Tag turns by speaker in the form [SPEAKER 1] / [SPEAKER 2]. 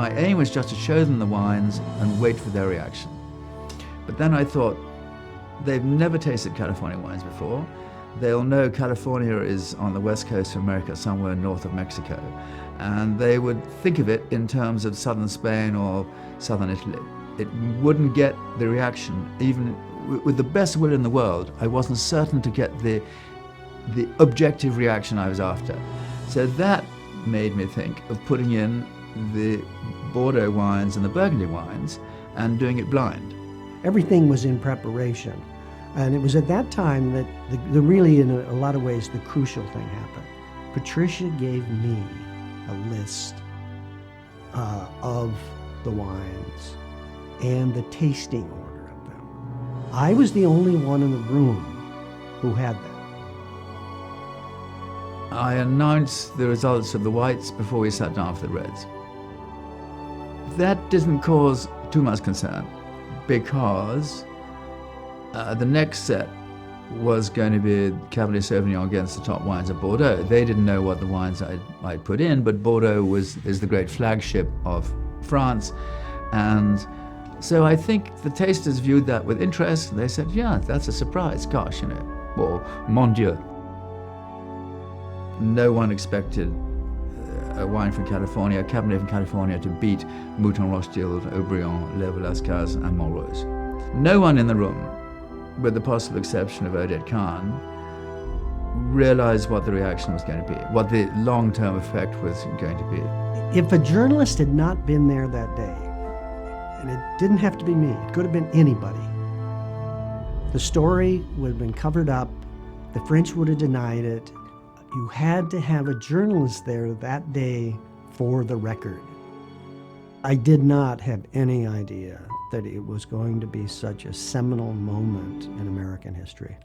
[SPEAKER 1] my aim was just to show them the wines and wait for their reaction. But then I thought, they've never tasted California wines before. They'll know California is on the west coast of America, somewhere north of Mexico. And they would think of it in terms of southern Spain or southern Italy. It wouldn't get the reaction, even with the best will in the world. I wasn't certain to get the objective reaction I was after. So that made me think of putting in the Bordeaux wines and the Burgundy wines and doing it blind.
[SPEAKER 2] Everything was in preparation. And it was at that time that the really, in a lot of ways, the crucial thing happened. Patricia gave me a list of the wines and the tasting order of them. I was the only one in the room who had that.
[SPEAKER 1] I announced the results of the whites before we sat down for the reds. That didn't cause too much concern because the next set was going to be Cabernet Sauvignon against the top wines of Bordeaux. They didn't know what the wines I'd put in, but Bordeaux is the great flagship of France. And so I think the tasters viewed that with interest. They said, yeah, that's a surprise, gosh, or mon Dieu. No one expected a wine from California, a Cabernet from California, to beat Mouton Rothschild, Haut-Brion, Le Velasquez, and Montrose. No one in the room, with the possible exception of Odette Kahn, realized what the reaction was going to be, what the long-term effect was going to be.
[SPEAKER 2] If a journalist had not been there that day, and it didn't have to be me, it could have been anybody, the story would have been covered up, the French would have denied it. You had to have a journalist there that day for the record. I did not have any idea that it was going to be such a seminal moment in American history.